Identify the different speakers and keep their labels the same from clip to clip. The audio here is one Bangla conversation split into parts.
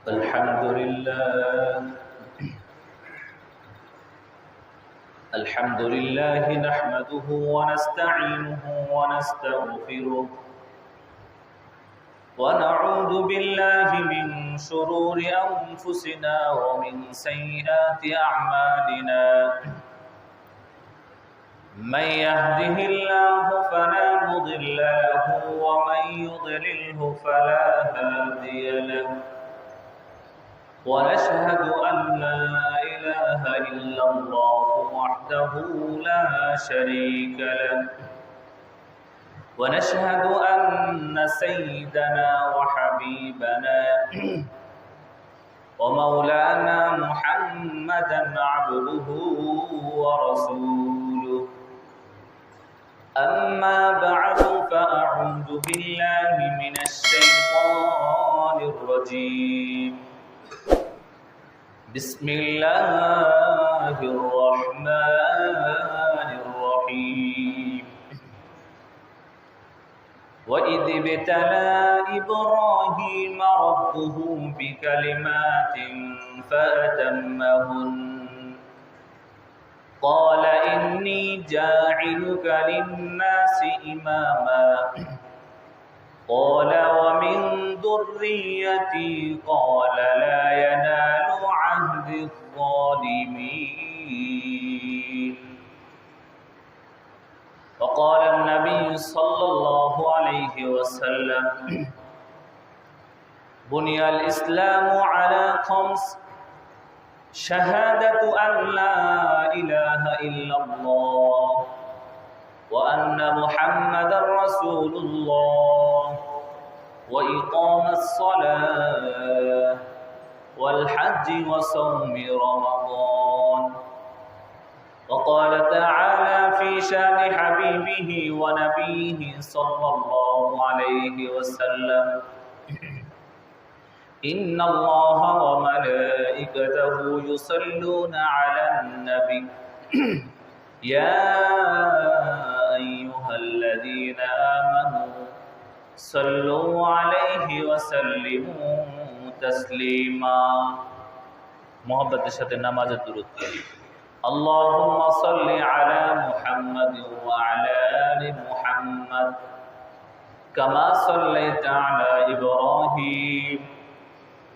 Speaker 1: الحمد لله نحمده ونستعينه ونستغفره ونعوذ بالله من شرور أنفسنا ومن سيئات أعمالنا من يهده الله فلا مضل له ومن يضلله فلا هادي له ونشهد أن لا إله إلا الله وحده لا شريك له ونشهد أن سيدنا وحبيبنا ومولانا محمدا عبده ورسوله أما بعد فأعوذ بالله من الشيطان الرجيم بسم الله الرحمن الرحيم وإذ ابتلى إبراهيم ربه بكلمات فأتمهن قال إني جاعلك للناس إماما قال ومن ذريتي قال لا ينال عهد الظالمين وقال النبي صلى الله عليه وسلم بني الإسلام على خمس شهادة أن لا إله إلا الله وأن محمد رسول الله وإقام الصلاة والحج وصوم رمضان وقال تعالى في شان حبيبه ونبيه صلى الله عليه وسلم إن الله وملائكته يصلون على النبي يا أيها الذين آمنوا صلوا عليه وسلموا تسليما محبت الشهادة نماز الدرود اللهم صل على محمد وعلى آل محمد كما صليت على إبراهيم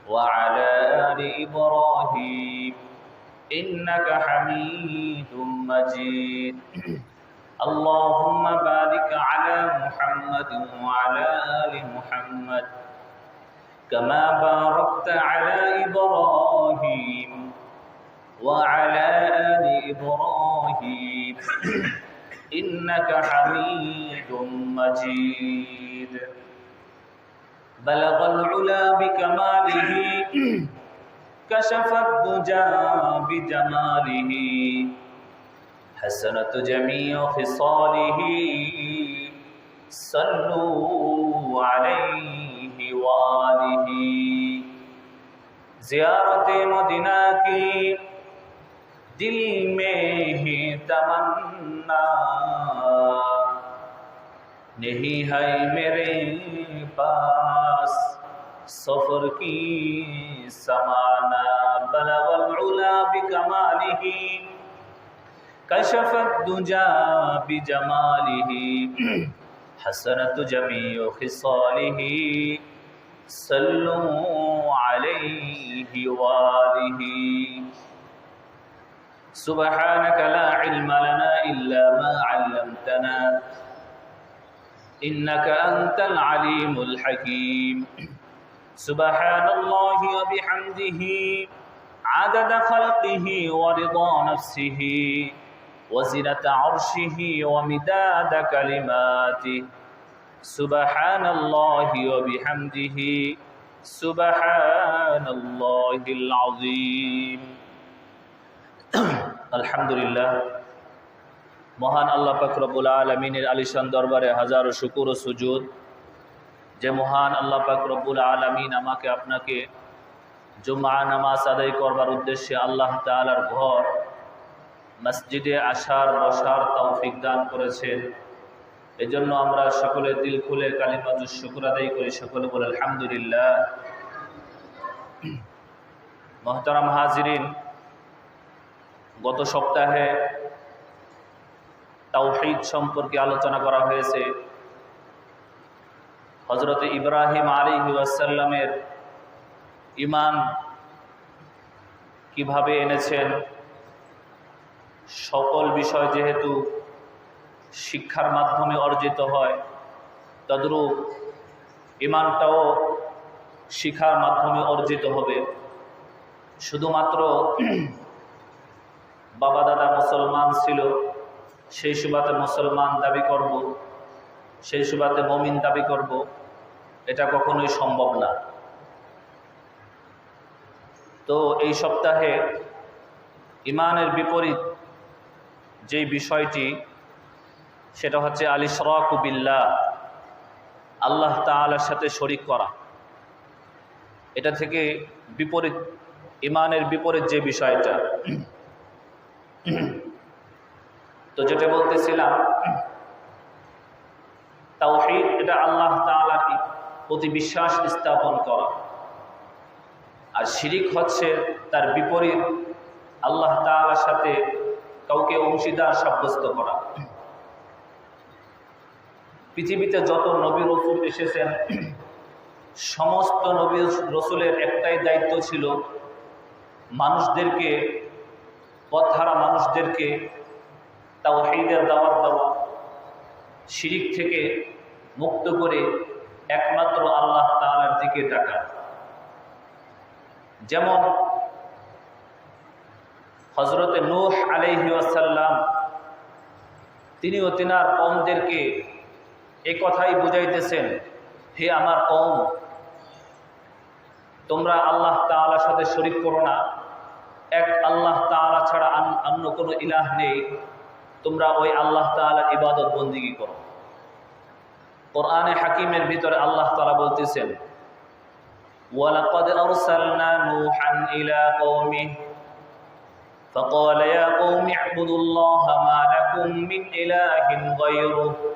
Speaker 1: وعلى آل إبراهيم إنك حميد مجيد اللهم بارك على محمد وعلى آل محمد كما باركت على إبراهيم وعلى آل إبراهيم إنك حميد مجيد بلغ العلا بكماله كشف الدجى بجماله حسنت جميع خصاله صلوا عليه وآله زیارت مدینہ کی دل میں ہی تمنا نہیں ہے میرے پاس سفر کی سمانا بلغ العلا بکمالہ کشف الدجى بجمالہ حسنت جميع خصاله صلوا عليه وآله سبحانك لا علم لنا إلا ما علمتنا إنك أنت العليم الحكيم سبحان الله وبحمده عدد خلقه ورضا نفسه وزنة عرشه ومداد كلماته سبحان الله وبحمده سبحان الله العظيم الحمد لله মহান আল্লাহ পাক রব্বুল আলামিনের আলিশান দরবারে হাজারো শুকর ও সুজুদ যে মহান আল্লাহ পাক রব্বুল আলামিন আমাকে আপনাকে জুমআ নামাজ আদায় করবার উদ্দেশ্যে আল্লাহ তাআলার ঘর মসজিদে আসার বসার তৌফিক দান করেছেন। এজন্য আমরা সকলে দিল খুলে কালিমাতুশ শুকর আদায় করি, সকলে বলে আলহামদুলিল্লাহ। মোহতারাম হাজিরিন, গত সপ্তাহে তাওহীদ সম্পর্কে আলোচনা করা হয়েছে। হযরত ইব্রাহিম আলাইহিস সালামের ঈমান কিভাবে এনেছেন, সকল বিষয় যেহেতু শিক্ষার মাধ্যমে অর্জিত হয়, তদ্রূপ ঈমানটাও শিক্ষার মাধ্যমে অর্জিত হবে। শুধুমাত্র বাবা দাদা মুসলমান ছিল সেই সুবাদে মুসলমান দাবি করব, সেই সুবাদে মুমিন দাবি করব, এটা কখনোই সম্ভব না। তো এই সপ্তাহে ঈমানের বিপরীত যেই বিষয়টি, সেটা হচ্ছে আল ইশরাকু বিল্লাহ, আল্লাহ তাআলার সাথে শরীক করা। এটা থেকে বিপরীত, ঈমানের বিপরীত যে বিষয়টা, তো যেটা বলতেছিলাম, তাওহীদ এটা আল্লাহ তাআলার প্রতি বিশ্বাস স্থাপন করা, আর শিরিক হচ্ছে তার বিপরীত, আল্লাহ তাআলার সাথে কাউকে অংশীদার সাব্যস্ত করা। পৃথিবীতে যত নবী রাসূল এসেছেন, সমস্ত নবী রাসূলের একটাই দায়িত্ব ছিল মানুষদেরকে, পথহারা মানুষদেরকে তাওহীদের দাওয়াত দেওয়া, শিরিক থেকে মুক্ত করে একমাত্র আল্লাহ তাআলার দিকে ডাকা। যেমন হযরতে নূহ আলাইহিস সালাম, তিনিও তিনার কওমদেরকে এই কথাই বুঝাইতেছেন, হে আমার কওম, তোমরা আল্লাহ তাআলার সাথে শরীক করো না, এক আল্লাহ তাআলা ছাড়া অন্য কোনো ইলাহ নেই, তোমরা ওই আল্লাহ তাআলার ইবাদত বন্দেগী করো। কোরআনে হাকিমের ভিতরে আল্লাহ তাআলা বলতেছেন, ওয়ালাকাদ আরসালনা নূহান ইলা কওমিহি ফাকাল ইয়া কওমি ইবুদুল্লাহা মা লাকুম মিন ইলাহিন গায়রুহু।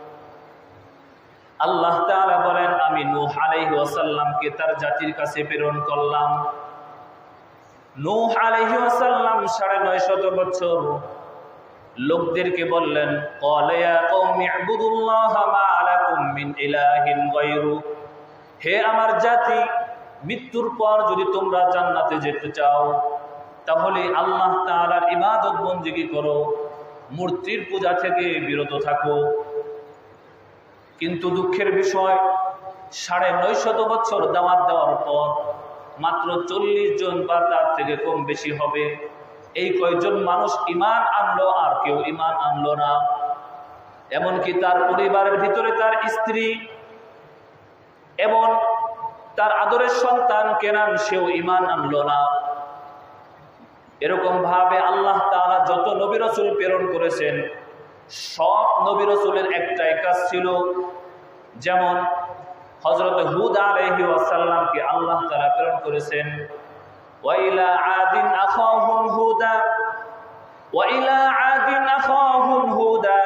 Speaker 1: আল্লাহ তাআলা বলেন, আমি নূহ আলাইহিস সালামকে তার জাতির কাছে প্রেরণ করলাম। নূহ আলাইহিস সালাম ৯৫০ বছর লোকদেরকে বললেন, ক্বালা ইয়া কওমি ইবুদুল্লাহা মা লাকুম মিন ইলাহিন গায়রুহু, হে আমার জাতি, মৃত্যুর পর যদি তোমরা জান্নাতে যেতে চাও তাহলে আল্লাহ তাআলার ইবাদত বন্দেগী করো, মূর্তির পূজা থেকে বিরত থাকো। কিন্তু দুঃখের বিষয়, ৯৫০ বছর দাওয়াত দেওয়ার পর মাত্র ৪০ জন বা তার থেকে কম বেশি হবে, এই কয়জন মানুষ ঈমান আনলো, আর কেউ ঈমান আনলো না। এমনকি তার পরিবারের ভিতরে তার স্ত্রী এবং তার আদরের সন্তান কেনান, সেও ঈমান আনলো না। এরকম ভাবে আল্লাহ তাআলা যত নবী রাসূল প্রেরণ করেছেন, সব নবী রাসূলের একটাই কাজ ছিল। যেমন হযরত হুদ আলাইহিস সালামকে আল্লাহ তাআলা প্রেরণ করেছেন, ওয়াইলা আদিন আখাহুম হুদা ওয়াইলা আদিন আখাহুম হুদা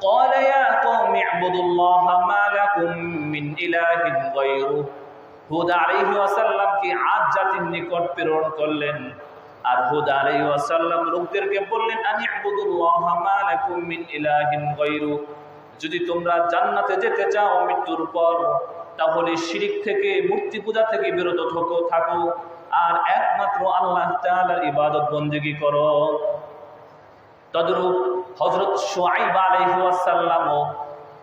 Speaker 1: ক্বালা ইয়া কওমি ইবুদুল্লাহা মা লাকুম মিন ইলাহিন গায়রুহু। হুদ আলাইহিস সালামকে আদ জাতির নিকট প্রেরণ করলেন, আর হুদ আলাইহিস সালাম লোকদেরকে বললেন, আনি ইবুদুল্লাহা মা লাকুম মিন ইলাহিন গায়রুহু, যদি তোমরা জান্নাতে যেতে চাও মৃত্যুর পর, তাহলে শিরিক থেকে, মূর্তি পূজা থেকে বিরত থাকো, আর একমাত্র আল্লাহ তাআলার ইবাদত বন্দেগী করো। তদ্রূপ হযরত শুআয়ব আলাইহিস সালামও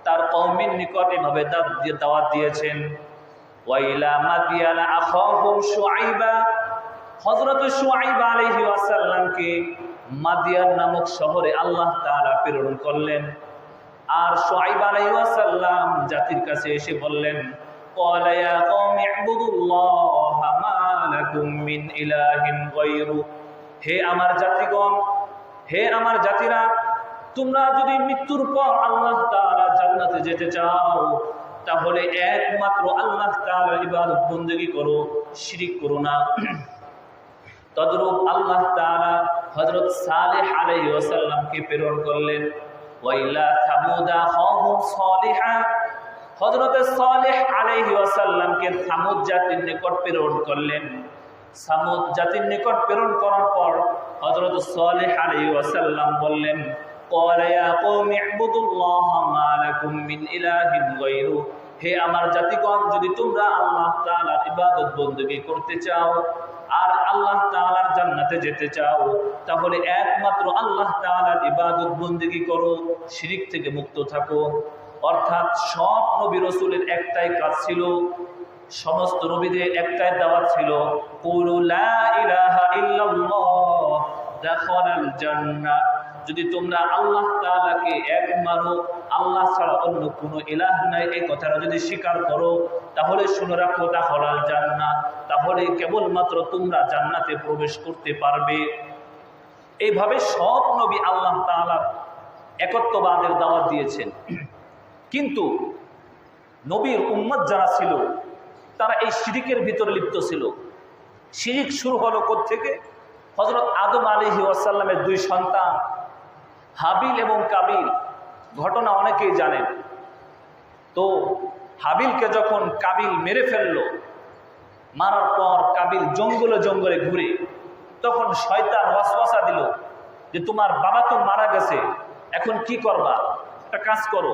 Speaker 1: তার কওমের নিকট এভাবে দাওয়াত দিয়েছেন, ওয়াইলা মাদিয়ানা আখাহুম শুআয়বা। হযরত শুআয়ব আলাইহিস সালামকে মাদিয়ান নামক শহরে আল্লাহ তাআলা প্রেরণ করলেন, আর শুআয়ব আলাইহিস সালাম জাতির কাছে এসে বললেন, ক্বালা ইয়া কওমি ইবুদুল্লাহা মা লাকুম মিন ইলাহিন গায়রুহু, হে আমার জাতিগণ, হে আমার জাতিরা, তোমরা যদি মৃত্যুর পর আল্লাহ তাআলা জান্নাতে যেতে চাও তাহলে একমাত্র আল্লাহ তাআলার ইবাদত বন্দেগী করো, শিরিক করো না। তদ্রূপ আল্লাহ তাআলা হযরত সালেহ আলাইহিস সালামকে প্রেরণ করলেন, ওয়াইলা সামুদা আখাহুম সালিহা। হযরত সালেহ আলাইহিস সালামকে সামুদ জাতির নিকট প্রেরণ করলেন, সামুদ জাতির নিকট প্রেরণ করার পর হযরত সালেহ আলাইহিস সালাম বললেন, ক্বালা ইয়া কওমি ইবুদুল্লাহ মা লাকুম মিন ইলাহিন গায়রু, হে আমার জাতিগণ, যদি তোমরা আল্লাহ তাআলার ইবাদত বندگی করতে চাও আর আল্লাহ তাআলার জান্নাতে যেতে চাও, তাহলে একমাত্র আল্লাহ তাআলার ইবাদত বندگی করো, শিরক থেকে মুক্ত থাকো। অর্থাৎ সব নবী রাসূলের একটাই কাজ ছিল, সমস্ত নবীদের একটাই দাওয়াত ছিল, কুলু লা ইলাহা ইল্লাল্লাহ দাখালাল জান্নাহ, যদি তোমরা আল্লাহ তাআলাকে এক মানো, আল্লাহ ছাড়া অন্য কোনো ইলাহ নাই, এই কথাটা যদি স্বীকার করো, তাহলে শুনে রাখো দাখালাল জান্নাহ, তাহলে কেবলমাত্র তোমরা জান্নাতে প্রবেশ করতে পারবে। এইভাবে সব নবী আল্লাহ তাআলার একত্ববাদের দাওয়াত দিয়েছেন। কিন্তু নবীর উম্মত যারা ছিল তারা এই শিরিকের ভিতরে লিপ্ত ছিল। শিরিক শুরু হলো কোত্থেকে? হযরত আদম আলাইহিস সালামের দুই সন্তান হাবিল এবং কাবিল, ঘটনা অনেকেই জানেন। তো হাবিলকে যখন কাবিল মেরে ফেললো, মারার পর কাবিল জঙ্গলে জঙ্গলে ঘুরে, তখন শয়তান ওয়াসওয়াসা দিল যে তোমার বাবা তো মারা গেছে, এখন কি করবা? একটা কাজ করো,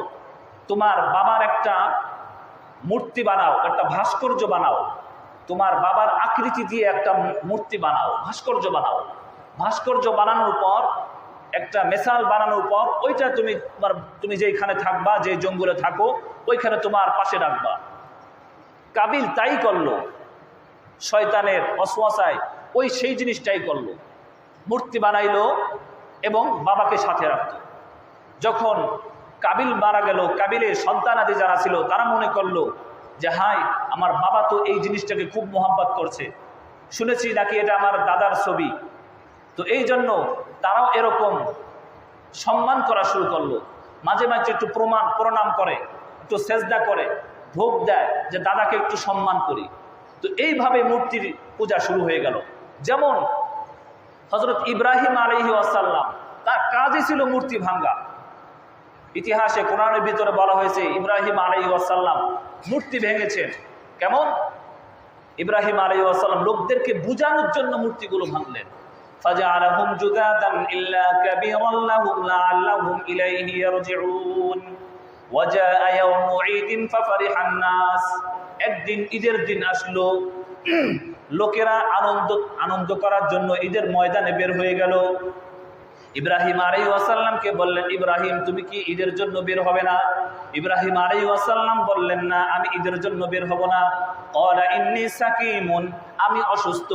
Speaker 1: তোমার বাবার একটা মূর্তি বানাও, একটা ভাস্কর্য বানাও, তোমার বাবার আকৃতি দিয়ে একটা মূর্তি বানাও, ভাস্কর্য বানাও। ভাস্কর্য বানানোর পর, একটা মেসাল বানানোর পর, ওইটা তুমি যেখানে থাকবা, যে জঙ্গলে থাকো, ওইখানে তোমার পাশে রাখবা। কাবিল তাই করলো, শয়তানের ওয়াসওয়াসায় সেই জিনিসটাই করলো, মূর্তি বানাইলো এবং বাবাকে সাথে রাখতো। যখন কাবিল মারা গেল, কাবিলের সন্তানাদি যারা ছিল তারা মনে করলো যে হাই, আমার বাবা তো এই জিনিসটাকে খুব মোহাব্বত করছে, শুনেছি নাকি এটা আমার দাদার ছবি, তো এই জন্য তারাও এরকম সম্মান করা শুরু করলো। মাঝে মাঝে একটু প্রণাম করে, একটু সেজদা করে, ভোগ দেয় যে দাদাকে একটু সম্মান করি। তো এইভাবে মূর্তির পূজা শুরু হয়ে গেল। যেমন হযরত ইব্রাহিম আলাইহিস সালাম, তার কাজই ছিল মূর্তি ভাঙ্গা। ইতিহাসে কোরআনের ভিতরে বলা হয়েছে ইব্রাহিম আলাইহিস সালাম মূর্তি ভেঙেছেন। কেমন? ইব্রাহিম আলাইহিস সালাম লোকদেরকে বুঝানোর জন্য মূর্তিগুলো ভাঙলেন। ফাজআলাহুম জুদাদান ইল্লা কাবীরান লাহুম লাআল্লাহুম ইলাইহি ইয়ারজিউন ওয়াজাআ ইয়াউমু ঈদিন ফাফারিহান নাস, একদিন ঈদের দিন আসলো, লোকেরা আনন্দ করার জন্য ঈদের ময়দানে বের হয়ে গেল। ইব্রাহিম আলাইহিস সালামকে বললেন, ইব্রাহিম তুমি কি ঈদের জন্য বের হবে না? ইব্রাহিম আলাইহিস সালাম বললেন, না, আমি ঈদের জন্য বের হব না। ক্বালা ইন্নী সাকিমুন, আমি অসুস্থ।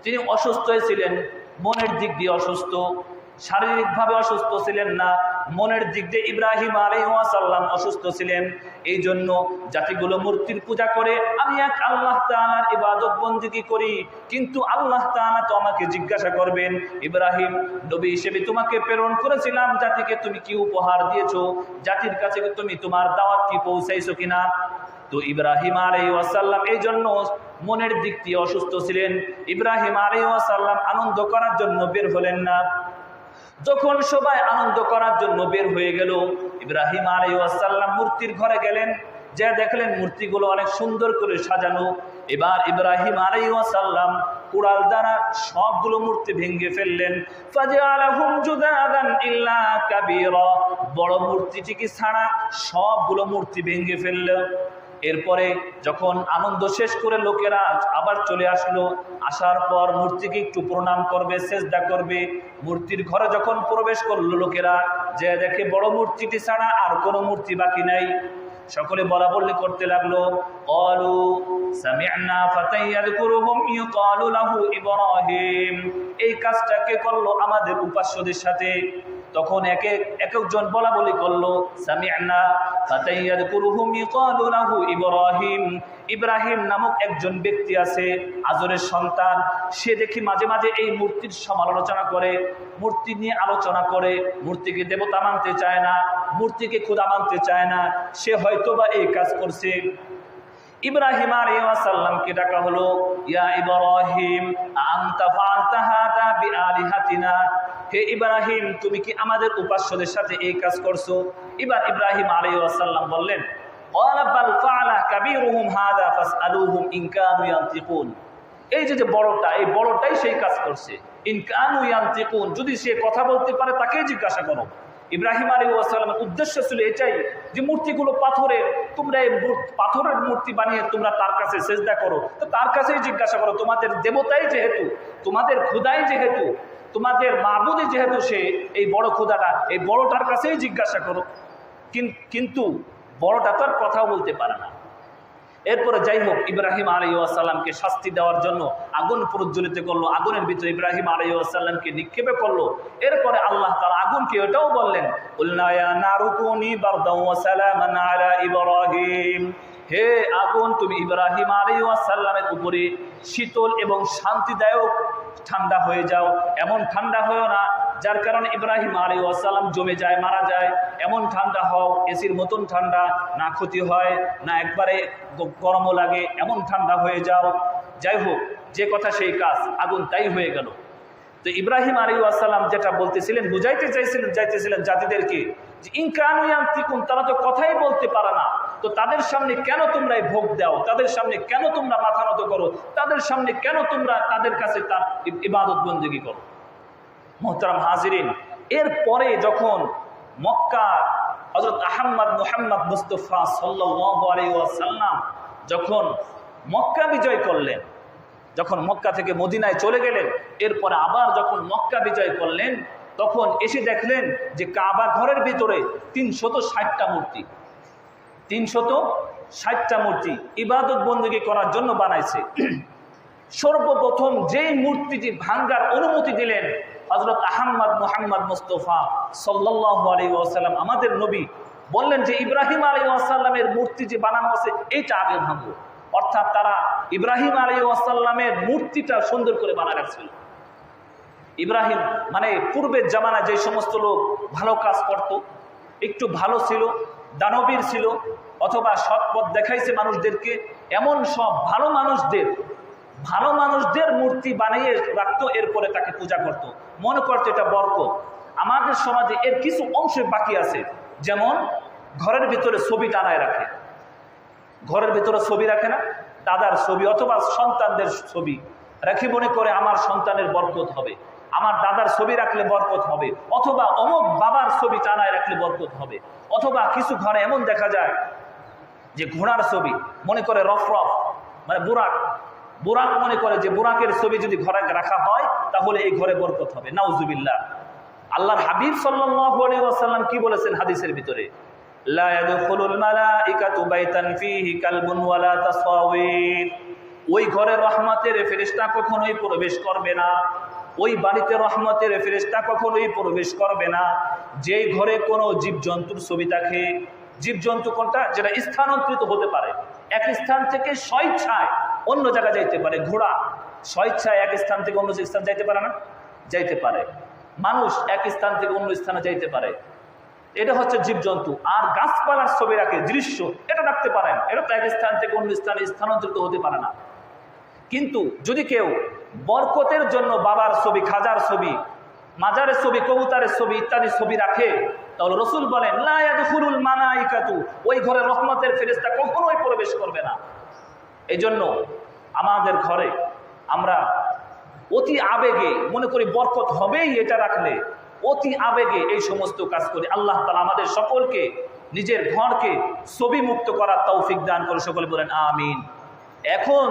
Speaker 1: তিনি অসুস্থ ছিলেন, মনের দিক দিয়ে অসুস্থ, শারীরিকভাবে অসুস্থ ছিলেন না, মনের দিক দিয়ে ইব্রাহিম আলাইহিস সালাম অসুস্থ ছিলেন। এই জন্য জাতিগুলো মূর্তির পূজা করে, আমি এক আল্লাহ তাআলার ইবাদত বندگی করি, কিন্তু আল্লাহ তাআলা তো আমাকে জিজ্ঞাসা করবেন, ইব্রাহিম নবী হিসেবে তোমাকে প্রেরণ করেছিলাম, জাতিকে তুমি কি উপহার দিয়েছো, জাতির কাছে তুমি তোমার দাওয়াত কি পৌঁছাইছো কিনা? তো ইব্রাহিম আলাইহিস সালাম এই জন্য মনের দিক দিয়ে অসুস্থ ছিলেন। ইব্রাহিম আলাইহিস সালাম আনন্দ করার জন্য বের হলেন না। যখন সবাই আনন্দ করার জন্য বের হয়ে গেল, ইব্রাহিম আলাইহিস সালাম মূর্তির ঘরে গেলেন, যে দেখলেন মূর্তিগুলো অনেক সুন্দর করে সাজানো। এবার ইব্রাহিম আলাইহিস সালাম কুড়াল দ্বারা সবগুলো মূর্তি ভেঙে ফেললেন। ফাজআলাহুম জুদাদান ইল্লা কাবীরা, বড় মূর্তিটিকে ছাড়া সবগুলো মূর্তি ভেঙে ফেলল। এরপরে যখন আনন্দ শেষ করে লোকেরা আবার চলে আসলো, আসার পর মূর্তিকে একটু প্রণাম করবে, সেজদা করবে। মূর্তির ঘরে যখন প্রবেশ করলো লোকেরা, যে দেখে বড় মূর্তিটি ছাড়া আর কোনো মূর্তি বাকি নাই। সকলে বলা বললে করতে লাগলো, ক্বালু সামি'না ফাতান ইয়াযকুরুহুম ইউকালু লাহু ইব্রাহিম, এই কাজটা কে করলো? আমাদের উপাস্যদের সাথে। তখন একজন বলা বলি করলো, সামি'না ফাতান ইয়াযকুরুহুম ইউকালু লাহু ইব্রাহিম, ইব্রাহিম নামক একজন ব্যক্তি আছে, আজরের সন্তান, সে দেখি মাঝে মাঝে এই মূর্তির সমালোচনা করে, মূর্তি নিয়ে আলোচনা করে, মূর্তিকে দেবতা মানতে চায় না, মূর্তিকে খোদা মানতে চায় না, সে হয়তোবা এই কাজ করছে। ইব্রাহিম আলাইহিস সালামকে ডাকা হলো, ইয়া ইব্রাহিম আনতা ফাআলতা হাদা বিআলিহাতিনা, হে ইব্রাহিম তুমি কি আমাদের উপাস্যদের সাথে এই কাজ করছো? এবার ইব্রাহিম আলাইহিস সালাম বললেন, ক্বালা বাল ফাআলা কাবীরুহুম হাদা ফাসআলুহুম ইন কানু ইয়ানতিকুন, এই যে বড়টা, এই বড়টাই সেই কাজ করছে। ইন কানু ইয়ান্তিকুন, যদি সে কথা বলতে পারে তাকেই জিজ্ঞাসা করো। ইব্রাহিম আলাইহিস সালামের উদ্দেশ্য ছিল এটাই যে মূর্তিগুলো পাথরের, তোমরা এই পাথরের মূর্তি বানিয়ে তোমরা তার কাছে সিজদা করো, তো তার কাছেই জিজ্ঞাসা করো। তোমাদের দেবতাই যেহেতু, তোমাদের খোদাই যেহেতু, তোমাদের মাবুদই যেহেতু সে, এই বড় খোদাটা, এই বড়টার কাছেই জিজ্ঞাসা করো। কিন্তু বড়টা তো আর কথাও বলতে পারে না। এরপরে যাই হোক, ইব্রাহিম আলাইহিস সালামকে শাস্তি দেওয়ার জন্য আগুন প্রজ্বলিত করলো, আগুনের ভিতরে ইব্রাহিম আলাইহিস সালামকে নিক্ষেপ করলো। এরপরে আল্লাহ তাআলা আগুনকে এটাও বললেন, কুলনা ইয়া নারু কুনি বারদাও ওয়া সালামান আলা ইব্রাহিম, হে আগুন তুমি ইব্রাহিম আলাইহিস সালামের উপরে শীতল এবং শান্তিদায়ক ঠান্ডা হয়ে যাও। এমন ঠান্ডা হয়েও না যার কারণে ইব্রাহিম আলাইহিস সালাম জমে যায়, মারা যায়। এমন ঠান্ডা হও, এসির মতন ঠান্ডা, না ক্ষতি হয় না একবারে গরমও লাগে, এমন ঠান্ডা হয়ে যাও। যাই হোক, যে কথা সেই কাজ, আগুন তাই হয়ে গেল। তো ইব্রাহিম আলাইহিস সালাম যেটা বলতেছিলেন, বুঝাইতে চাইছিলেন জাতিদেরকে যে ইন কানু ইয়ান্তিকুন, তারা তো কথাই বলতে পারে না, তো তাদের সামনে কেন তোমরা এই ভোগ দাও, তাদের সামনে কেন তোমরা মাথা নত করো, তাদের সামনে কেন তোমরা তাদের কাছে তার ইবাদত বন্দেগী করো। মুহতারাম হাজিরিন, এরপরে যখন মক্কা হযরত আহমদ মুহাম্মদ মুস্তাফা সাল্লাল্লাহু আলাইহি ওয়াসাল্লাম যখন মক্কা বিজয় করলেন, যখন মক্কা থেকে মদিনায় চলে গেলেন, এরপরে আবার যখন মক্কা বিজয় করলেন, তখন এসে দেখলেন যে কাবা ঘরের ভিতরে 360টা মূর্তি, 360টা মূর্তি ইবাদত বন্দেগী করার জন্য বানাইছে। সর্বপ্রথম যেই মূর্তিটি ভাঙ্গার অনুমতি দিলেন হযরত আহমদ মুহাম্মদ মুস্তাফা সাল্লাল্লাহু আলাইহি ওয়াসাল্লাম, আমাদের নবী বললেন যে ইব্রাহিম আলাইহিস সালামের মূর্তি যে বানানো আছে এইটা আগে ভাঙো। অর্থাৎ তারা ইব্রাহিম আলাইহিস সালামের মূর্তিটা সুন্দর করে বানায় রাখছিল। ইব্রাহিম মানে পূর্বের জামানায় যে সমস্ত লোক ভালো কাজ করত, একটু ভালো ছিল, দানবীর ছিল, অথবা সৎ পথ দেখাইছে মানুষদেরকে, এমন সব ভালো মানুষদের মূর্তি বানিয়ে রাখতো। এরপরে তাকে পূজা করত, মনে করতো এটা বরকত। আমাদের সমাজে এর কিছু অংশ বাকি আছে, যেমন ঘরের ভিতরে ছবি টানায় রাখে, ঘরের ভিতরে ছবি রাখে না, দাদার ছবি অথবা সন্তানদের ছবি রাখি, মনে করে আমার সন্তানের বরকত হবে, আমার দাদার ছবি রাখলে বরকত হবে, অথবা অমুক বাবার ছবি টানায় রাখলে বরকত হবে। অথবা কিছু ঘরে এমন দেখা যায় যে ঘোড়ার ছবি, মনে করে রফরফ মানে বুরাক মনে করে যে বুরাকের ছবি যদি ঘরে রাখা হয় তাহলে এই ঘরে বরকত হবে। নাউজুবিল্লাহ। আল্লাহর হাবিব সাল্লাল্লাহু আলাইহি ওয়াসাল্লাম কি বলেছেন হাদিসের ভিতরে, লা ইয়াদখুলুল মালাইকাতু বাইতান ফীহি কালবুন ওয়ালা তাসাওয়ির, ওই ঘরে রহমতের ফেরেশতা কখনোই প্রবেশ করবে না, ওই বাড়িতে রহমতের ফেরেশতা কখনোই প্রবেশ করবে না যেই ঘরে কোনো জীবজন্তুর ছবি থাকে। জীবজন্তু কোনটা? যেটা স্থানান্তরিত হতে পারে, এক স্থান থেকে স্বেচ্ছায় অন্য জায়গায় যাইতে পারে। ঘোড়া স্বেচ্ছায় এক স্থান থেকে অন্য স্থান যাইতে পারে না? যাইতে পারে। মানুষ এক স্থান থেকে অন্য স্থানে যাইতে পারে, এটা হচ্ছে জীবজন্তু। আর গাছপালার ছবি রাখে, দৃশ্য, এটা রাখতে পারেন, এটা তো এক স্থান থেকে অন্য স্থানে স্থানান্তরিত হতে পারে না। কিন্তু যদি কেউ বরকতের জন্য বাবার ছবি, খাজার ছবি, মাজারের ছবি, কবুতরের ছবি ইত্যাদি ছবি রাখে, তাহলে রাসূল বলেন লা ইয়াদখুলুল মালাইকাতু, ওই ঘরে রহমতের ফেরেশতা কখনোই প্রবেশ করবে না। এই জন্য আমাদের ঘরে আমরা অতি আবেগে মনে করি বরকত হবেই এটা রাখলে, অতি আবেগে এই সমস্ত কাজ করি। আল্লাহ তাআলা আমাদের সকলকে নিজের ঘরকে ছবি মুক্ত করার তৌফিক দান করে, সকলে বলেন আমিন। এখন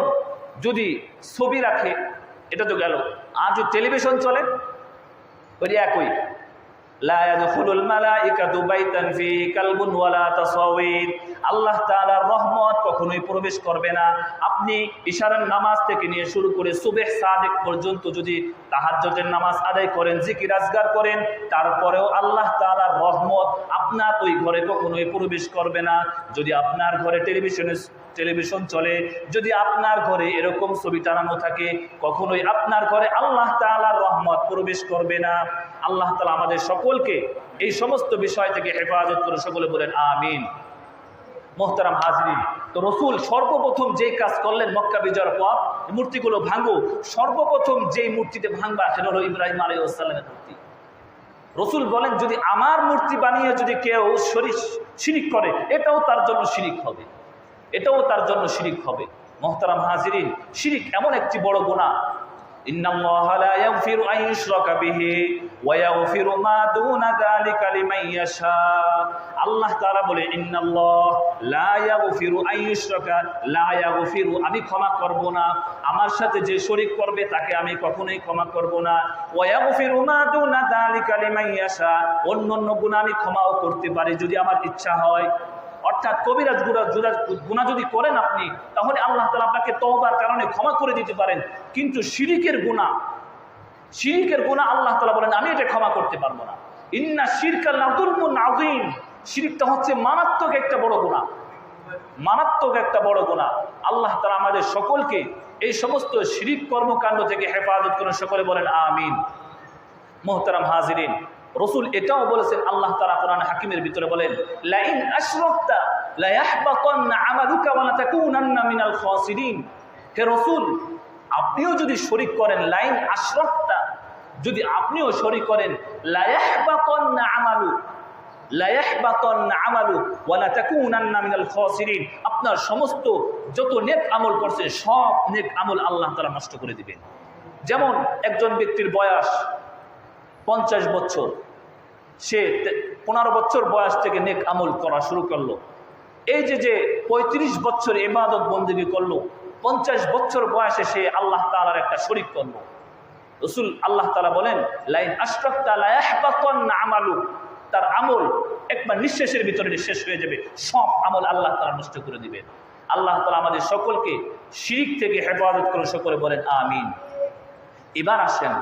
Speaker 1: যদি ছবি রাখে এটা তো গেল, আর যদি টেলিভিশন চলে ওই একই, লা ইয়াদখুলুল মালাইকাতু বাইতান ফীহি কালবুন ওয়ালা তাসাওয়ির, আল্লাহ তাআলার রহমত কখনোই প্রবেশ করবে না। আপনি ইশারার নামাজ থেকে নিয়ে শুরু করে সুবহ সাদিক পর্যন্ত যদি তাহাজ্জুদের নামাজ আদায় করেন, জিকির আজগার করেন, তারপরেও আল্লাহ তাআলার রহমত আপনার ওই ঘরে কখনোই প্রবেশ করবে না। যদি আপনার ঘরে টেলিভিশন চলে, যদি আপনার ঘরে এরকম ছবি টানানো থাকে, কখনোই আপনার ঘরে আল্লাহ তাআলার রহমত প্রবেশ করবে না। আল্লাহ তাআলা আমাদের সকলকে এই সমস্ত বিষয় থেকে হেফাজত করে, সকলে বলেন আমিন। মোহতারাম হাজরিন, তো রসুল সর্বপ্রথম যেই কাজ করলেন মক্কা বিজয়ের পর, মূর্তিগুলো ভাঙো, সর্বপ্রথম যেই মূর্তিতে ভাঙবা সেটা হলো ইব্রাহিম আলাইহিস সালামের মূর্তি। রসুল বলেন যদি আমার মূর্তি বানিয়ে যদি কেউ শিরিক করে, এটাও তার জন্য শিরিক হবে, এটাও তার জন্য শিরিক হবে। মুহতারাম হাজিরিন, শিরিক এমন একটি বড় গুনাহ, ইন্নাল্লাহা লা ইয়াগফিরু আন ইউশরাকা বিহি ওয়া ইয়াগফিরু মা দুনা যালিকা লিমান ইয়াশা। আল্লাহ তাআলা বলে ইন্নাল্লাহ লা ইয়াগফিরু আন ইউশরাকা, লা ইয়াগফিরু, আমি ক্ষমা করব না, আমার সাথে যে শরীক করবে তাকে আমি কখনোই ক্ষমা করব না। ওয়া ইয়াগফিরু মা দুনা যালিকা লিমান ইয়াশা, অন্যান্য গুনাহ আমি ক্ষমাও করতে পারি যদি আমার ইচ্ছা হয়। অর্থাৎ কবিরাজ গুনাহ যদি করেন আপনি, তাহলে আল্লাহ তাআলা আপনাকে তওবার কারণে ক্ষমা করে দিতে পারেন। কিন্তু শিরিকের গুনাহ আল্লাহ তাআলা বলেন আমি এটা ক্ষমা করতে পারবো না। ইন্না শিরকা লাযুলমুন আযীম, শিরকটা হচ্ছে মারাত্মক একটা বড় গুনাহ। আল্লাহ তাআলা আমাদের সকলকে এই সমস্ত শিরিক কর্মকাণ্ড থেকে হেফাজত করুন, সকলে বলেন আমিন। মুহতারাম হাজিরিন, রাসূল এটাও বলেছেন, আল্লাহ তাআলা কোরআন হাকিমের ভিতরে বলেন লাইন আশরাকতা লা ইয়াহবাতান্না আমালুকা ওয়া লা তাকুনান্না মিনাল খাসিরিন। হে রাসূল, আপনিও যদি শরীক করেন, লাইন আশরাকতা, যদি আপনিও শরীক করেন, লা ইয়াহবাতান্না আমালু ওয়া লা তাকুনান্না মিনাল খাসিরিন, আপনার সমস্ত যত নেক আমল করছেন সব নেক আমল আল্লাহ তাআলা নষ্ট করে দিবেন। যেমন একজন ব্যক্তির বয়স 50 বছর, সে 15 বছর বয়স থেকে নেক আমল করা শুরু করলো। এই যে 35 বছর ইবাদত বন্দেগী করলো, 50 বছর বয়সে সে আল্লাহ তাআলার একটা শরীক করলো। রাসূল আল্লাহ তাআলা বলেন লাইন আশরাকতা লা ইয়াহবাতান্না আমালু, তার আমল একবার নিঃশেষের ভিতরে শেষ হয়ে যাবে, সব আমল আল্লাহ তাআলা নষ্ট করে দিবেন। আল্লাহ তাআলা আমাদের সকলকে শিরিক থেকে হেফাজত করে, সকলে বলেন আমিন। এবার আসেন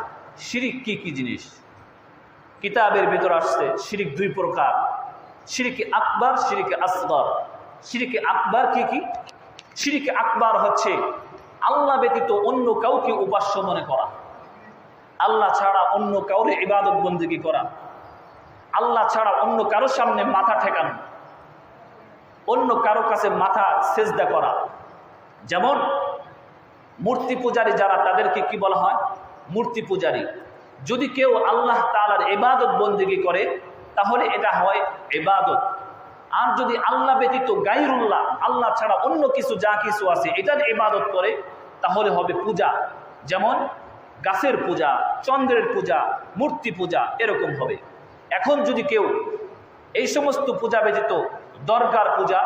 Speaker 1: শিরিক কি কি জিনিস। কিতাবের ভিতর আসছে শিরিক 2 প্রকার, শিরিকে আকবার, শিরিকে আসগর। শিরিকে আকবার কি কি? শিরিকে আকবার হচ্ছে আল্লাহ ব্যতীত অন্য কাউকে উপাস্য মনে করা, আল্লাহ ছাড়া অন্য কাউরে ইবাদত বন্দেগী করা, আল্লাহ ছাড়া অন্য কারো সামনে মাথা ঠেকানো, অন্য কারো কাছে মাথা সেজদা করা। যেমন মূর্তি পূজারী যারা, তাদেরকে কি বলা হয়? মূর্তি পূজারী। যদি কেউ আল্লাহ তাআলার ইবাদত বন্দেগী করে তাহলে এটা হয় ইবাদত। আর যদি আল্লাহ ব্যতীত গায়রুল্লাহ, আল্লাহ ছাড়া অন্য কিছু যা কিছু আছে এটার ইবাদত করে তাহলে হবে পূজা। যেমন গাছের পূজা, চন্দ্রের পূজা, মূর্তি পূজা, এরকম হবে। এখন যদি কেউ এই সমস্ত পূজা ব্যতীত দরগার পূজা,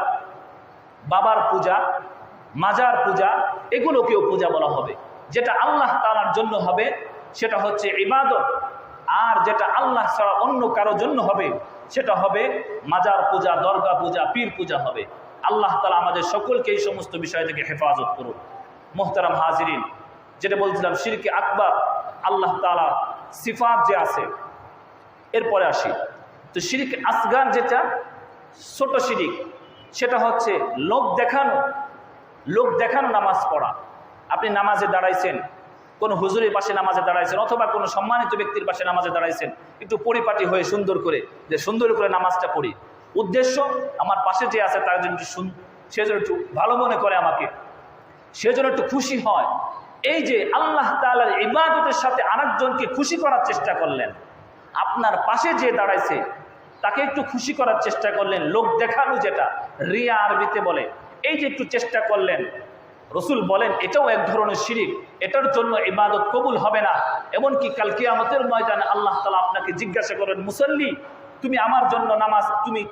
Speaker 1: বাবার পূজা, মাজার পূজা, এগুলোকেও পূজা বলা হবে। যেটা আল্লাহ তাআলার জন্য হবে সেটা হচ্ছে ইবাদত, আর যেটা আল্লাহ ছাড়া অন্য কারো জন্য হবে সেটা হবে মাজার পূজা, দরগা পূজা, পীর পূজা হবে। আল্লাহ তাআলা আমাদের সকলকে এই সমস্ত বিষয় থেকে হেফাজত করুন। মুহতারাম হাজিরিন, যেটা বলছিলাম শিরকে আকবার, আল্লাহ তাআলা সিফাত যে আছে, এরপরে আসি। তো শিরকে আসগার যেটা ছোট শিরিক, সেটা হচ্ছে লোক দেখানো নামাজ পড়া। আপনি নামাজে দাঁড়াইছেন, কোনো হুজুরের পাশে নামাজে দাঁড়াইছেন, অথবা কোনো সম্মানিত ব্যক্তির পাশে নামাজে দাঁড়াইছেন, একটু পরিপাটি হয়ে সুন্দর করে যে সুন্দর করে নামাজটা পড়ি। উদ্দেশ্য আমার পাশে যে আছে তার জন্য সে যেন একটু ভালো মনে করে আমাকে, সে যেন একটু খুশি হয়। এই যে আল্লাহ তাআলার ইবাদতের সাথে আরেকজনকে খুশি করার চেষ্টা করলেন, আপনার পাশে যে দাঁড়াইছে তাকে একটু খুশি করার চেষ্টা করলেন, লোক দেখানো, যেটা রিয়া আরবিতে বলে, এই যে একটু চেষ্টা করলেন, রাসূল বলেন এটাও এক ধরনের শিরিক। এটার জন্য ইবাদত কবুল হবে না। এমনকি কাল কিয়ামতের ময়দানে আল্লাহ তাআলা আপনাকে জিজ্ঞাসা করেন, মুসল্লি, তুমি আমার জন্য নামাজ,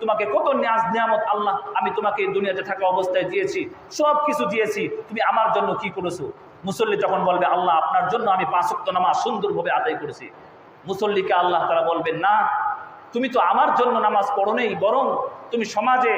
Speaker 1: তোমাকে কত নিয়াজ নিয়ামত আল্লাহ আমি তোমাকে দুনিয়াতে থাকা অবস্থায় দিয়েছি, সব কিছু দিয়েছি, তুমি আমার জন্য কি করেছো? মুসল্লি তখন বলবে, আল্লাহ আপনার জন্য আমি 5 ওয়াক্ত নামাজ সুন্দরভাবে আদায় করেছি। মুসল্লিকে আল্লাহ তাআলা বলবেন, না, তুমি তো আমার জন্য নামাজ পড়ো নেই, বরং তুমি সমাজে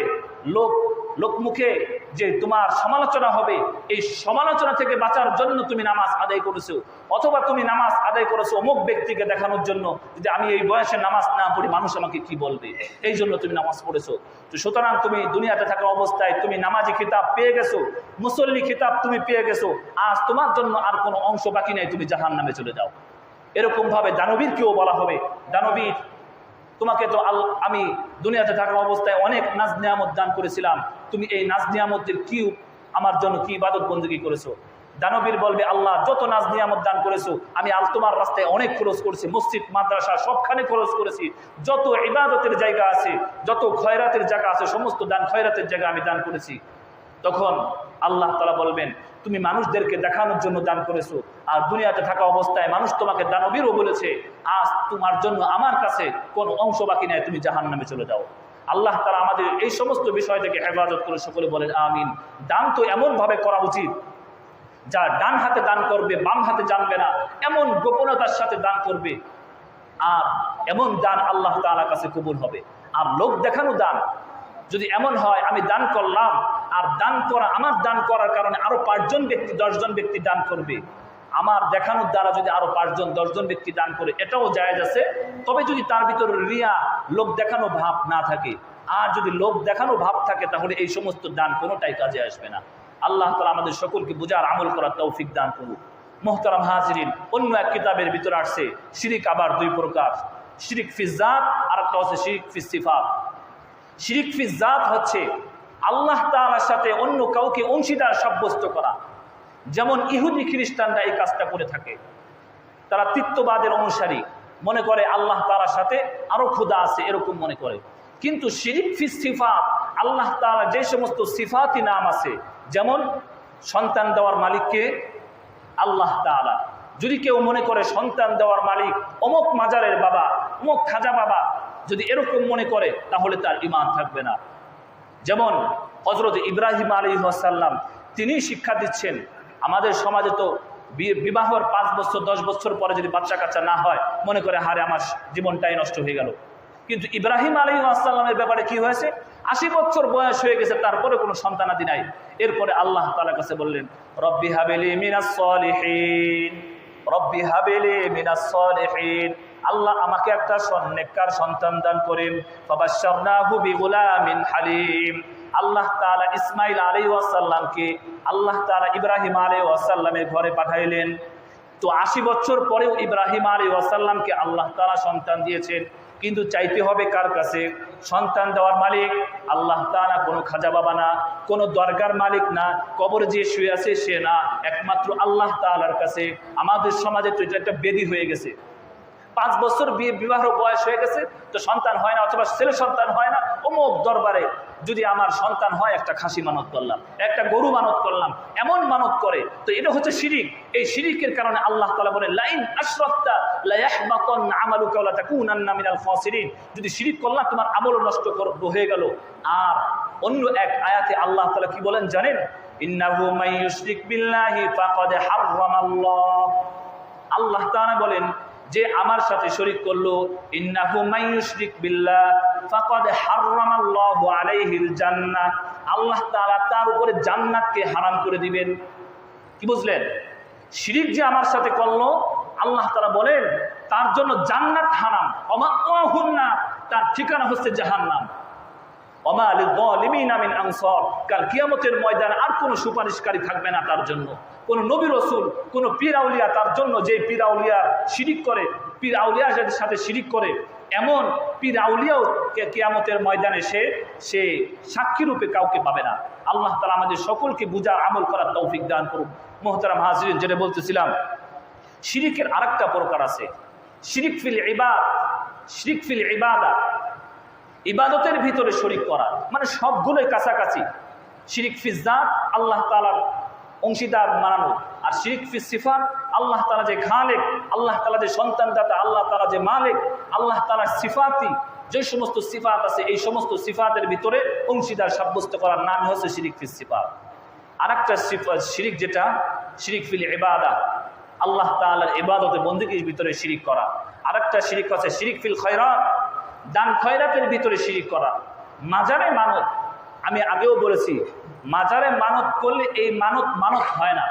Speaker 1: লোকমুখে যে তোমার সমালোচনা হবে, এই সমালোচনা থেকে বাঁচার জন্য তুমি নামাজ আদায় করেছো, অথবা তুমি নামাজ আদায় করেছো অমুক ব্যক্তিকে দেখানোর জন্য, যদি আমি এই বয়সে নামাজ না পড়ি মানুষ আমাকে কি বলবে, এই জন্য তুমি নামাজ পড়েছো। তো সুতরাং তুমি দুনিয়াতে থাকা অবস্থায় তুমি নামাজি খিতাব পেয়ে গেছো, মুসল্লি খিতাব তুমি পেয়ে গেছো, আজ তোমার জন্য আর কোনো অংশ বাকি নেই, তুমি জাহান্নামে চলে যাও। এরকম ভাবে দানবীরকেও বলা হবে, দানবীর, তোমাকে তো আমি দুনিয়াতে থাকা অবস্থায় অনেক নাজ নিয়ামত দান করেছিলাম, তুমি এই নাজ নিয়ামতের কি আমার জন্য কি ইবাদত বন্দেগী করেছো? দানবীর বলবে, আল্লাহ যত নাজ নিয়ামত দান করেছো আমি তোমার রাস্তায় অনেক খরচ করেছি, মসজিদ মাদ্রাসা সবখানে খরচ করেছি, যত ইবাদতের জায়গা আছে, যত খয়রাতের জায়গা আছে, সমস্ত দান খয়রাতের জায়গা আমি দান করেছি। তখন আল্লাহ তাআলা বলবেন, তুমি মানুষদেরকে দেখানোর জন্য দান করেছো, আর দুনিয়াতে থাকা অবস্থায় মানুষ তোমাকে দানবীরও বলেছে, আজ তোমার জন্য আমার কাছে কোনো অংশ বাকি নেই, তুমি জাহান্নামে চলে যাও। আল্লাহ তাআলা আমাদের এই সমস্ত বিষয় থেকে হেফাজত করে সকলে বলেন আমিন। দান তো এমনভাবে করা উচিত, যা ডান হাতে দান করবে বাম হাতে জানবে না, এমন গোপনতার সাথে দান করবে, আর এমন দান আল্লাহ তাআলার কাছে কবুল হবে। আর লোক দেখানো দান যদি এমন হয়, আমি দান করলাম, আর আমার দান করার কারণে আরো 5 জন ব্যক্তি 10 জন ব্যক্তি দান করবে, আমার দেখানোর দ্বারা যদি আরো 5 জন 10 জন ব্যক্তি দান করে, এটাও জায়েজ আছে, তবে যদি তার ভিতরে রিয়া, লোক দেখানো ভাব না থাকে। আর যদি লোক দেখানো ভাব থাকে, তাহলে এই সমস্ত দান কোনোটাই কাজে আসবে না। আল্লাহ তাআলা আমাদের সকলকে বুঝার আমল করার তৌফিক দান করুন। মুহতারাম হাজিরিন, অন্য এক কিতাবের ভিতরে আসছে শিরিক আবার 2 প্রকার, শিরিক ফি যাত আর একটা হচ্ছে শিরিক ফি সিফাত। শিরিক ফি যাত হচ্ছে আল্লাহ তাআলার সাথে অন্য কাউকে অংশীদার সাব্যস্ত করা, যেমন ইহুদি খ্রিস্টানরা এই কাজটা করে থাকে। তারা তৃত্ববাদের অনুসারী, মনে করে আল্লাহ তাআলার সাথে আরো খোদা আছে, এরকম মনে করে। কিন্তু শিরিক ফি সিফাত, আল্লাহ তাআলা যে সমস্ত সিফাতি নাম আছে, যেমন সন্তান দেওয়ার মালিককে আল্লাহ তাআলা, যদি কেউ মনে করে সন্তান দেওয়ার মালিক অমুক মাজারের বাবা, অমুক খাজা বাবা, যদি এরকম মনে করে, তাহলে তার ঈমান থাকবে না। যেমন হযরত ইব্রাহিম আলাইহিস সালাম, তিনি শিক্ষা দিচ্ছেন, আমাদের সমাজে তো বিবাহের 5 বছর 10 বছর পরে যদি বাচ্চা কাচ্চা না হয়, মনে করে হারে আমার জীবনটাই নষ্ট হয়ে গেল। কিন্তু ইব্রাহিম আলাইহিস সালামের ব্যাপারে কি হয়েছে, 80 বছর বয়স হয়ে গেছে, তারপরে কোনো সন্তানাদি নাই। এরপরে আল্লাহ তাআলার কাছে বললেন, রব্বি হাবিলি মিনাস সলিহিন, রব্বি হাবিলি মিনাস সলিহিন, আল্লাহ আমাকে একটা নেককার সন্তান দান করেন। ফাবাশশারনাহু বিগুলামিন হালিম, আল্লাহ তাআলা ইসমাঈল আলাইহিস সালামকে আল্লাহ তাআলা ইব্রাহিম আলাইহিস সালামের ঘরে পাঠাইলেন। তো 80 বছর পরেও ইব্রাহিম আলাইহিস সালামকে আল্লাহ তাআলা সন্তান দিয়েছেন, কিন্তু চাইতে হবে কার কাছে? সন্তান দেওয়ার মালিক আল্লাহ তাআলা, কোনো খাজা বাবা না, কোনো দরগার মালিক না, কবরে যে শুয়ে আছে সে না, একমাত্র আল্লাহ তাআলার কাছে। আমাদের সমাজে তো এটা একটা বেদি হয়ে গেছে। 5 বছর বিবাহ বয়স হয়ে গেছে, তো সন্তান হয় না, অথবা ছেলে সন্তান হয় না, অমুক দরবারে যদি আমার সন্তান হয়, একটা খাসি মানত করলাম, একটা গরু মানত করলাম, এমন মানত করে, তো এটা হচ্ছে শিরিক। এই শিরিকের কারণে আল্লাহ তাআলা বলেন, লাইন আশরাকতা লা ইয়াহবাতান্না আমালুকা ওয়া লা তাকুনান্না মিনাল খাসিরিন, যদি শিরিক করলা তোমার আমল নষ্ট হয়ে গেল। আর অন্য এক আয়াতে আল্লাহ তাআলা কি বলেন জানেন? ইন্নাহু মান ইউশরিক বিল্লাহি ফাকাদ হারামাল্লাহ, আল্লাহ তাআলা বলেন, যে আমার সাথে শরীক করলো, ইন্নাহু মান ইউশরিক বিল্লাহ ফাকাদ হারামাল্লাহু আলাইহিল জান্নাহ, আল্লাহ তাআলা তার উপরে জান্নাতকে হারাম করে দিবেন। কি বুঝলেন? শিরিক যে আমার সাথে করলো, আল্লাহ তাআলা বলেন তার জন্য জান্নাত হারাম, ওয়াহুন্না, তার ঠিকানা হচ্ছে জাহান্নাম। ওমা লিয-যালিমিনা মিন আনসার, কাল কিয়ামতের ময়দানে আর কোনো সুপারিশকারী থাকবে না তার জন্য। কোন নবী রাসূল, কোন পীর আউলিয়া, তার জন্য যে পীর আউলিয়া শিরিক করে, পীর আউলিয়ার সাথে শিরিক করে, এমন পীর আউলিয়াও কিয়ামতের ময়দানে সে সাক্ষী রূপে কাউকে পাবে না। আল্লাহ তাআলা আমাদের সকলকে বুঝার আমল করার তৌফিক দান করুন। মুহতারাম হাজিরিন, যেটা বলতেছিলাম, শিরিকের আরেকটা প্রকার আছে, শিরিক ফিল ইবাদ, শিরিক ফিল ইবাদা, ইবাদতের ভিতরে শরীক করা, মানে সবগুলোই কাছাকাছি। শিরিক ফি যাত, আল্লাহ তাআলার অংশীদার মানানো, আর শিরিক ফি সিফাত, আল্লাহ তাআলা যে খালেক, আল্লাহ তাআলা যে সন্তানদাতা, আল্লাহ তাআলা যে মালিক, আল্লাহ তাআলার সিফাতি যে সমস্ত সিফাত আছে, এই সমস্ত সিফাতের ভিতরে অংশীদার সাব্যস্ত করার নাম হচ্ছে শিরিক ফি সিফাত। আরেকটা শিরিক যেটা শিরিক ফিল ইবাদা, আল্লাহ তাআলার ইবাদতে বন্দেগীর ভিতরে শিরিক করা। আরেকটা শিরিক আছে শিরিক ফিল খয়রাত, দান খয়রাতের ভিতরে শিরিক করা। মাজারে মানত, আমি আগেও বলেছি, মাজারে মানত করলে এই মানত হয় না,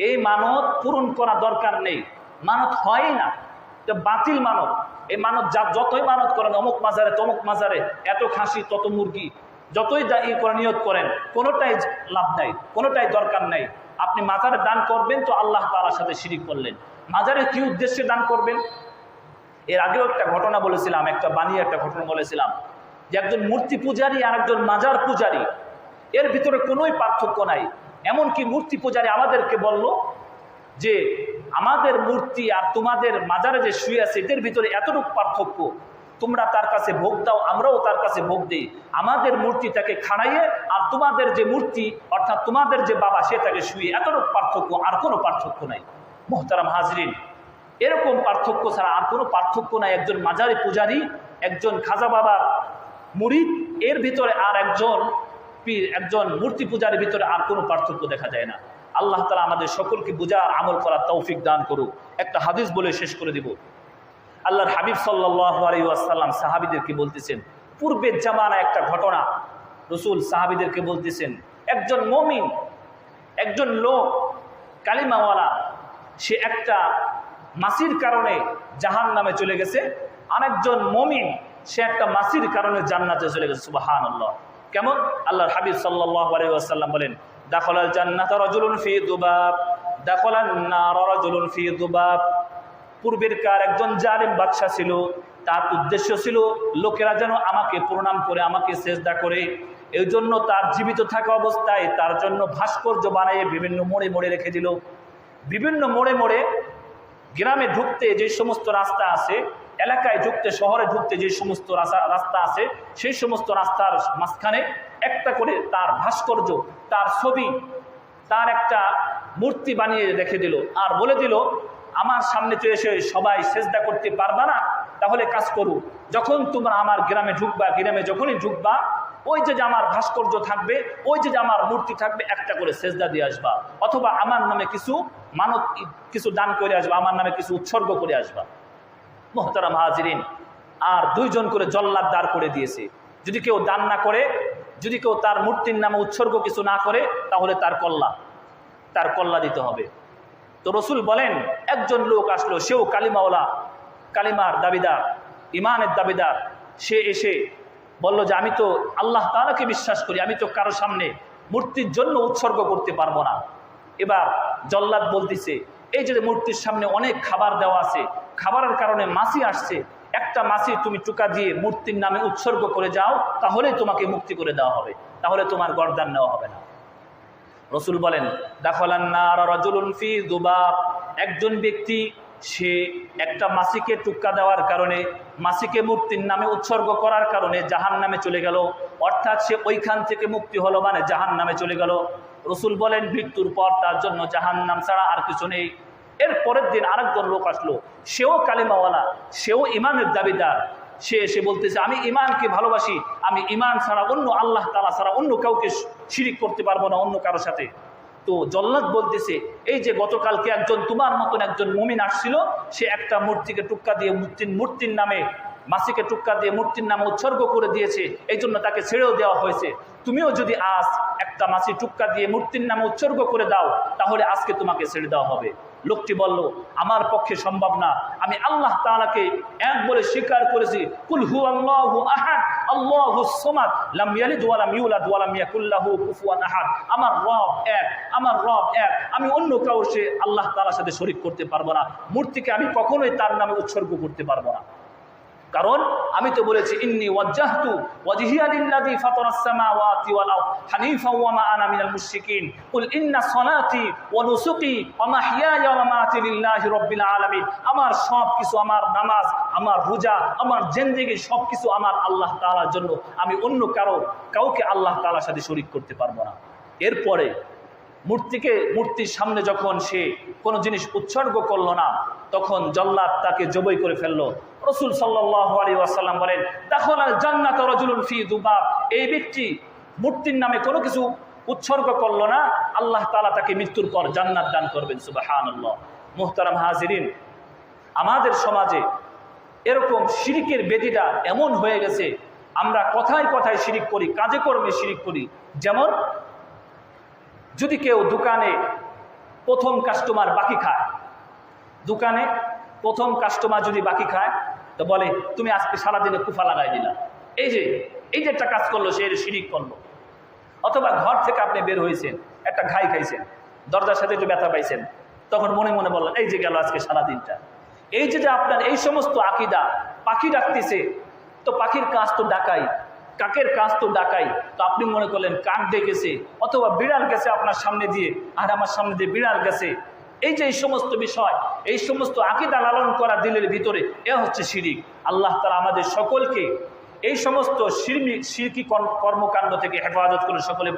Speaker 1: এই মানত পূরণ করা দরকার নেই, মানত হয় না, এটা বাতিল মানত। এই মানত যতই মানত করেন, অমুক মাজারে তমুক মাজারে, এত খাসি তত মুরগি, যতই নিয়ত করেন, কোনোটাই লাভ নাই, কোনোটাই দরকার নাই। আপনি মাজারে দান করবেন তো আল্লাহ তাআলার সাথে শিরিক করলেন। মাজারে কি উদ্দেশ্যে দান করবেন? এর আগেও একটা ঘটনা বলেছিলাম, একটা ঘটনা বলেছিলাম, যে একজন মূর্তি পূজারী আর একজন মাজার পূজারী, এর ভিতরে কোনোই পার্থক্য নাই। এমনকি মূর্তি পূজারী আমাদেরকে বলল যে আমাদের মূর্তি আর তোমাদের মাজারে যে শুয়ে আছে এদের ভিতরে এতটুকু পার্থক্য, তোমরা তার কাছে ভোগ দাও, আমরাও তার কাছে ভোগ দিই। আমাদের মূর্তিটাকে খাড়াইয়ে আর তোমাদের যে মূর্তি অর্থাৎ তোমাদের যে বাবা সেটাকে শুয়ে, এতটুকু পার্থক্য, আর কোনো পার্থক্য নাই। মুহতারাম হাজরিন, এরকম পার্থক্য ছাড়া আর কোনো পার্থক্য নাই। একজন মাজারি পূজারী, একজন খাজা বাবার মুরিদ, এর ভিতরে আর একজন পীর, একজন মূর্তি পূজারীর ভিতরে আর কোনো পার্থক্য দেখা যায় না। আল্লাহ তাআলা আমাদের সকলকে বুঝার আমল করার তৌফিক দান করুক। একটা হাদিস বলে শেষ করে দিব। আল্লাহর হাবিব সাল্লাল্লাহু আলাইহি ওয়াসাল্লাম সাহাবীদেরকে বলতেছেন, পূর্বের জামানা একটা ঘটনা, রসুল সাহাবীদেরকে বলতেছেন, একজন মুমিন, একজন লোক কালিমাওয়ালা, সে একটা মাসির কারণে জাহান্নামে চলে গেছে। আরেকজন মুমিন, সে একটা মাসির কারণে জান্নাতে চলে গেছে। সুবহানাল্লাহ। কেমন? আল্লাহর হাবিব সাল্লাল্লাহু আলাইহি ওয়াসাল্লাম বলেন, দাখালাল জান্নাতা রাজুলুন ফি দুবাব, দাখালান নার রাজুলুন ফি দুবাব। পূর্বেরকার একজন জালিম বাদশা ছিল, তার উদ্দেশ্য ছিল লোকেরা যেন আমাকে প্রণাম করে, আমাকে সেজদা করে। এই জন্য তার জীবিত থাকা অবস্থায় তার জন্য ভাস্কর্য বানিয়ে বিভিন্ন মোড়ে মোড়ে রেখে দিল। বিভিন্ন মোড়ে মোড়ে গ্রামে ঢুকতে যে সমস্ত রাস্তা আছে, এলাকায় ঢুকতে, শহরে ঢুকতে যে সমস্ত রাস্তা আছে, সেই সমস্ত রাস্তার মাঝখানে একটা করে তার ভাস্কর্য, তার ছবি, তার একটা মূর্তি বানিয়ে রেখে দিল। আর বলে দিল, আমার সামনে তো এসে সবাই সেজদা করতে পারবা না, তাহলে কাজ করু, যখন তোমরা আমার গ্রামে ঢুকবা, গ্রামে যখনই ঢুকবা, ওই যে আমার ভাস্কর্য থাকবে, ওই যে আমার মূর্তি থাকবে, একটা করে সেজদা দিয়ে আসবা, অথবা আমার নামে কিছু মানত, কিছু দান করে আসবা, আমার নামে কিছু উৎসর্গ করে আসবা। মুহতারাম হাজিরিন, আর দুইজন করে জল্লাদ দাঁড় করে দিয়েছে। যদি কেউ দান না করে, যদি কেউ তার মূর্তির নামে উৎসর্গ কিছু না করে, তাহলে তার কল্লা দিতে হবে। তো রসুল বলেন, একজন লোক আসলো, সেও কালিমাওয়ালা, কালিমার দাবিদার, ইমানের দাবিদার। সে এসে বলল যে, আমি তো আল্লাহ তাআলাকে বিশ্বাস করি, আমি তো কারো সামনে মূর্তির জন্য উৎসর্গ করতে পারবো না। এবার জল্লাদ বলতেছে, এই যে মূর্তির সামনে অনেক খাবার দেওয়া আছে, খাবারের কারণে মাছি আসছে, একটা মাছি তুমি টুকা দিয়ে মূর্তির নামে উৎসর্গ করে যাও, তাহলে তোমাকে মুক্তি করে দেওয়া হবে, তাহলে তোমার গর্দান নেওয়া হবে না। রসুল বলেন, দাখালান নার রাজুলুন ফি দুবাব, একজন ব্যক্তি, সে একটা মাছিকে টুক্কা দেওয়ার কারণে, মাছিকে মূর্তির নামে উৎসর্গ করার কারণে জাহান্নামে চলে গেল। অর্থাৎ সে ওইখান থেকে মুক্তি হলো, মানে জাহান্নামে চলে গেল। রসুল বলেন, মৃত্যুর পর তার জন্য জাহান্নাম ছাড়া আর কিছু নেই। এর পরের দিন আরেকজন লোক আসলো, সেও কালিমাওয়ালা, সেও ইমানের দাবিদার। সে এসে বলতেছে, আমি ইমানকে ভালোবাসি, আমি ইমান ছাড়া, অন্য আল্লাহ তাআলা ছাড়া অন্য কাউকে শিরিক করতে পারবো না, অন্য কারোর সাথে। তো জল্লাদ বলতেছে, এই যে গতকালকে একজন তোমার মতন একজন মুমিন আসছিল, সে একটা মূর্তিকে টুক্কা দিয়ে, মূর্তির নামে, মাসিকে টুক্কা দিয়ে মূর্তির নামে উৎসর্গ করে দিয়েছে, এই জন্য তাকে ছেড়েও দেওয়া হয়েছে। তুমিও যদি আজ একটা মাসি টুক্কা দিয়ে মূর্তির নামে উৎসর্গ করে দাও, তাহলে আজকে তোমাকে ছেড়ে দেওয়া হবে। লোকটি বলল, আমার পক্ষে সম্ভব না, আমি আল্লাহ তাআলাকে এক বলে স্বীকার করেছি, কুল হুয়াল্লাহু আহাদ আল্লাহুস সামাদ লাম ইয়ালিদ ওয়া লাম ইউলাদ ওয়া লাম ইয়াকুল লাহু কুফুয়ান আহাদ। আমার রব এক, আমার রব এক, আমি অন্য কারো সে আল্লাহ তাআলার সাথে শরীক করতে পারবো না। মূর্তিকে আমি কখনোই তার নামে উৎসর্গ করতে পারবো না, কারণ আমি তো বলেছি, ইন্নী ওয়াজ্জাহতু ওয়াজহিয়া লিল্লাযী ফাতারাস সামাওয়াতি ওয়াল আরদ হানিফাও ওয়া মা আনা মিনাল মুশরিকিন কুল ইন্না সলাতি ওয়া নুসুকি ওয়া মাহইয়ায়া ওয়া মামাতি লিল্লাহি রাব্বিল আলামিন। আমার সব কিছু, আমার নামাজ, আমার রোজা, আমার জিন্দেগি, সব কিছু আমার আল্লাহ তাআলার জন্য, আমি অন্য কাউকে আল্লাহ তাআলার সাথে শরীক করতে পারবো না। এরপরে মূর্তির সামনে যখন সে কোনো জিনিস উৎসর্গ করলো না, তখন জল্লাদ তাকে জবাই করে ফেললো। রাসূল সাল্লাল্লাহু আলাইহি ওয়াসাল্লাম বলেন, দাখালাল জান্নাতা রাজুলুন ফি দুবাব, এই ব্যক্তি মূর্তির নামে কোনো কিছু উৎসর্গ করলো না, আল্লাহ তাআলা তাকে মৃত্যুর পর জান্নাত দান করবেন। সুবহানাল্লাহ। মুহতারাম হাজিরিন, আমাদের সমাজে এরকম শিরিকের বেদিটা এমন হয়ে গেছে, আমরা কথায় কথায় শিরিক করি, কাজে কর্মে শিরিক করি। যেমন যদি কেউ দোকানে প্রথম কাস্টমার বাকি খায়, দোকানে প্রথম কাস্টমার যদি বাকি খায়, তো বলে, তুমি আজকে সারাদিনে কুফা লাগাই দিলা, এই যে একটা কাজ করলো, সে শিরিক করলো। অথবা ঘর থেকে আপনি বের হয়েছেন, একটা ঘাই খাইছেন, দরজার সাথে একটু ব্যথা পাইছেন, তখন মনে মনে বললেন, এই যে গেল আজকে সারাদিনটা। এই যে আপনার এই সমস্ত আকীদা, পাখি ডাকতেছে, তো পাখির কাজ তো ডাকাই, কাকের কাজ তো ডাকাই, তো আপনি মনে করলেন কাক ডেকেছে, অথবা বিড়াল গেছে আপনার সামনে দিয়ে, আর আমার সামনে দিয়ে বিড়াল গেছে, এই যে এই সমস্ত বিষয়, এই সমস্ত আকীদা লালন করা দিলের ভিতরে, এ হচ্ছে শিরিক। আল্লাহ তাআলা আমাদের সকলকে এই সমস্ত শিরকি কর্মকাণ্ড থেকে হেফাজত করে সকলে